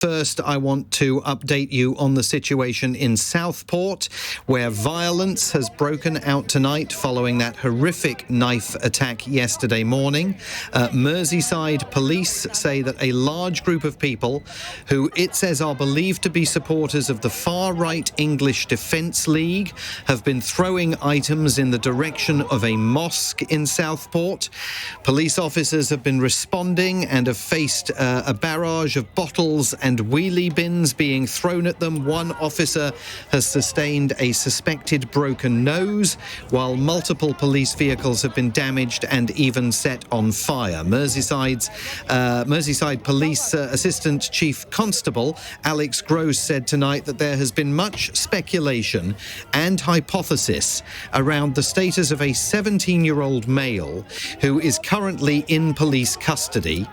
First, I want to update you on the situation in Southport, where violence has broken out tonight following that horrific knife attack yesterday morning. Merseyside police say that a large group of people, who it says are believed to be supporters of the far-right English Defence League, have been throwing items in the direction of a mosque in Southport. Police officers have been responding and have faced a barrage of bottles and wheelie bins being thrown at them. One officer has sustained a suspected broken nose, while multiple police vehicles have been damaged and even set on fire. Merseyside Police Assistant Chief Constable Alex Gross said tonight that there has been much speculation and hypothesis around the status of a 17-year-old male who is currently in police custody,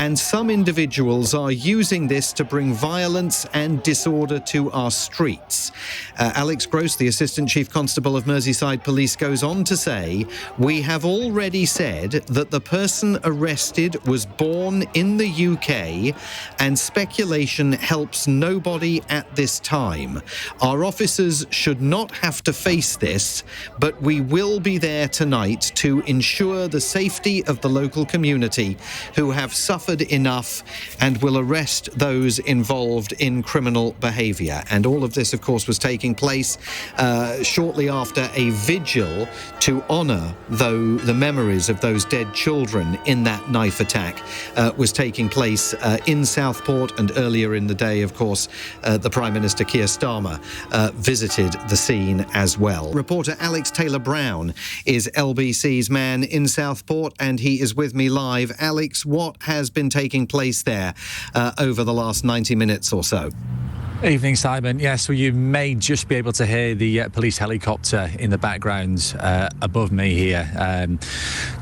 and some individuals are using this to bring violence and disorder to our streets. Alex Gross, the Assistant Chief Constable of Merseyside Police, goes on to say, "We have already said that the person arrested was born in the UK, and speculation helps nobody at this time. Our officers should not have to face this, but we will be there tonight to ensure the safety of the local community who have suffered enough, and will arrest those involved in criminal behaviour." And all of this, of course, was taking place shortly after a vigil to honour the memories of those dead children in that knife attack was taking place in Southport. And earlier in the day, of course, the Prime Minister Keir Starmer visited the scene as well. Reporter Alex Taylor-Brown is LBC's man in Southport, and he is with me live. Alex, what has been taking place there over the last 90 minutes or so? Evening, Simon. Yes, well, you may just be able to hear the police helicopter in the background above me here.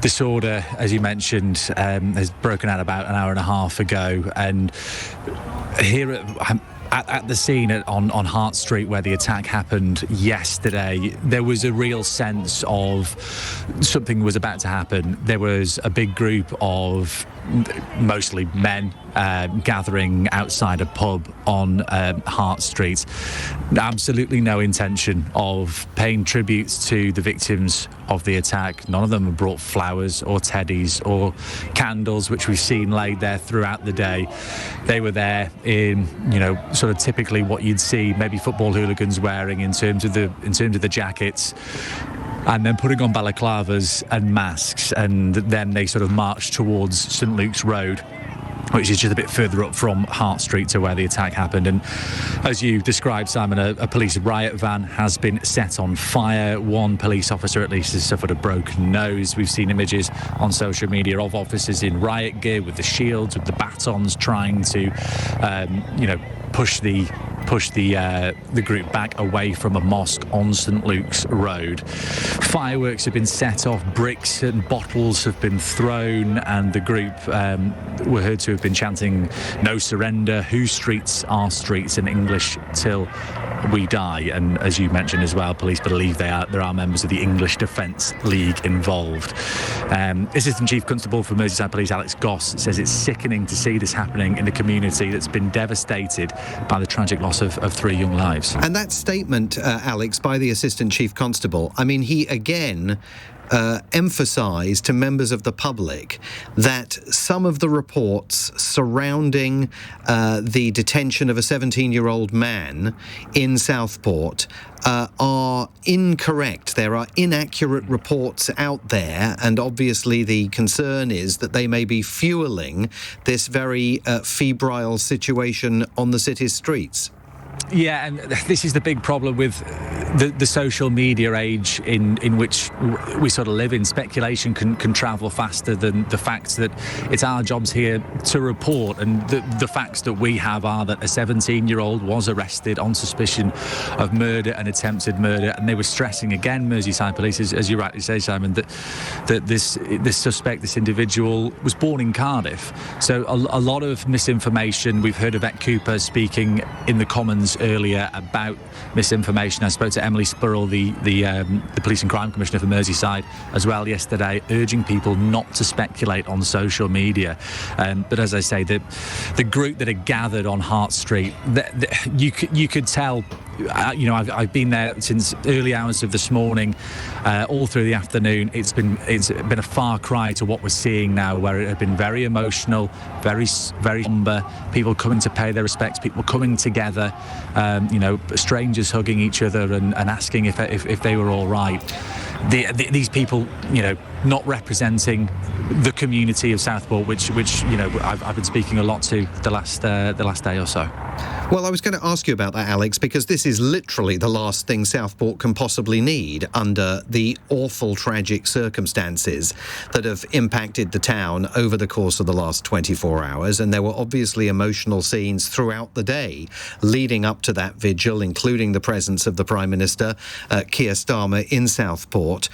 Disorder, as you mentioned, has broken out about an hour and a half ago, and here at the scene on Hart Street where the attack happened yesterday, there was a real sense of something was about to happen. There was a big group of mostly men gathering outside a pub on Hart Street. Absolutely no intention of paying tributes to the victims of the attack. None of them have brought flowers or teddies or candles, which we've seen laid there throughout the day. They were there in, sort of typically what you'd see maybe football hooligans wearing in terms of the jackets, and then putting on balaclavas and masks, and then they sort of marched towards St Luke's Road, which is just a bit further up from Hart Street to where the attack happened. And as you described, Simon, a police riot van has been set on fire. One police officer at least has suffered a broken nose. We've seen images on social media of officers in riot gear with the shields, with the batons, trying to push the group back away from a mosque on St Luke's Road. Fireworks have been set off, bricks and bottles have been thrown, and the group were heard to have been chanting "No surrender, whose streets are streets" in English, "till we die." And as you mentioned as well, police believe there are members of the English Defence League involved. Assistant Chief Constable for Merseyside Police Alex Goss says it's sickening to see this happening in a community that's been devastated by the tragic loss of 3 young lives. And that statement, Alex, by the Assistant Chief Constable, I mean, he again emphasised to members of the public that some of the reports surrounding the detention of a 17-year-old man in Southport are incorrect. There are inaccurate reports out there, and obviously the concern is that they may be fuelling this very febrile situation on the city's streets. Yeah, and this is the big problem with the social media age in which we sort of live in. Speculation can travel faster than the facts that it's our jobs here to report. And the facts that we have are that a 17-year-old was arrested on suspicion of murder and attempted murder. And they were stressing again, Merseyside Police, as you rightly say, Simon, that this suspect, this individual, was born in Cardiff. So a lot of misinformation. We've heard Yvette Cooper speaking in the Commons earlier about misinformation. I spoke to Emily Spurrell, the Police and Crime Commissioner for Merseyside, as well yesterday, urging people not to speculate on social media. But as I say, the group that are gathered on Hart Street, you could tell. I've been there since early hours of this morning, all through the afternoon. It's been a far cry to what we're seeing now, where it had been very emotional, very somber. People coming to pay their respects, people coming together, strangers hugging each other and asking if they were all right. These people, not representing the community of Southport, which I've been speaking a lot to the last day or so. Well, I was going to ask you about that, Alex, because this is literally the last thing Southport can possibly need under the awful, tragic circumstances that have impacted the town over the course of the last 24 hours. And there were obviously emotional scenes throughout the day leading up to that vigil, including the presence of the Prime Minister, Keir Starmer, in Southport.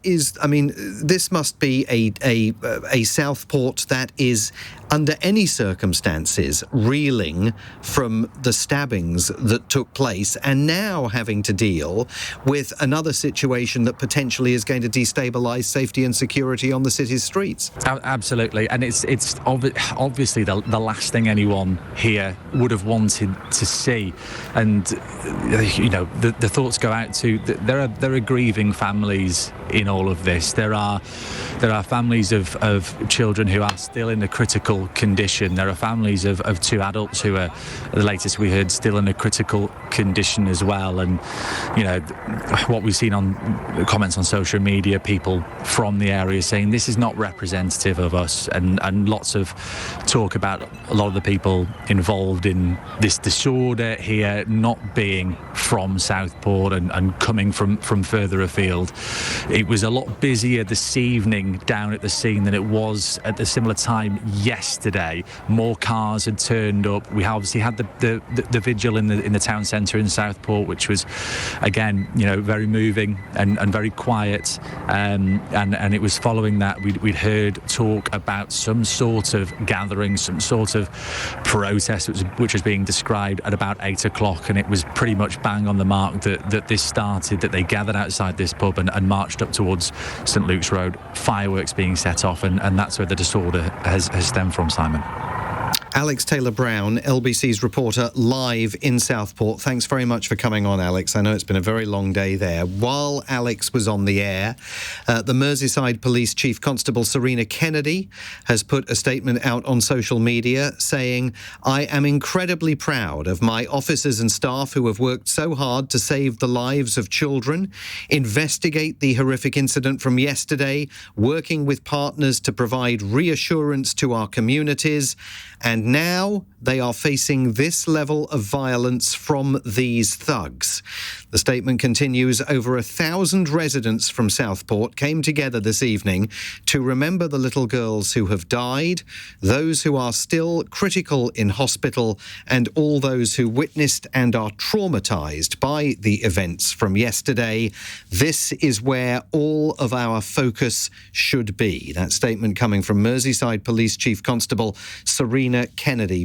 This must be a Southport that is, under any circumstances, reeling from the stabbings that took place, and now having to deal with another situation that potentially is going to destabilise safety and security on the city's streets. Absolutely, and it's obviously the last thing anyone here would have wanted to see. And the thoughts go out to there are grieving families in all of this. There are families of children who are still in a critical condition. There are families of two adults who are, the latest we heard, still in a critical condition as well. And what we've seen on comments on social media, people from the area saying this is not representative of us, and lots of talk about a lot of the people involved in this disorder here not being from Southport and coming from further afield. It was a lot busier this evening down at the scene than it was at the similar time yesterday. More cars had turned up. We obviously had the vigil in the town centre in Southport, which was again very moving and very quiet. And it was following that we'd heard talk about some sort of gathering, some sort of protest, which was being described at about 8 o'clock, and it was pretty much bang on the mark that this started, that they gathered outside this pub and marched up towards St Luke's Road, fireworks being set off, and that's where the disorder has stemmed from, Simon. Alex Taylor-Brown, LBC's reporter, live in Southport. Thanks very much for coming on, Alex. I know it's been a very long day there. While Alex was on the air, the Merseyside Police Chief Constable Serena Kennedy has put a statement out on social media saying, "I am incredibly proud of my officers and staff who have worked so hard to save the lives of children, investigate the horrific incident from yesterday, working with partners to provide reassurance to our communities, and now they are facing this level of violence from these thugs." The statement continues. Over 1,000 residents from Southport came together this evening to remember the little girls who have died, those who are still critical in hospital, and all those who witnessed and are traumatised by the events from yesterday. This is where all of our focus should be. That statement coming from Merseyside Police Chief Constable Serena Kennedy.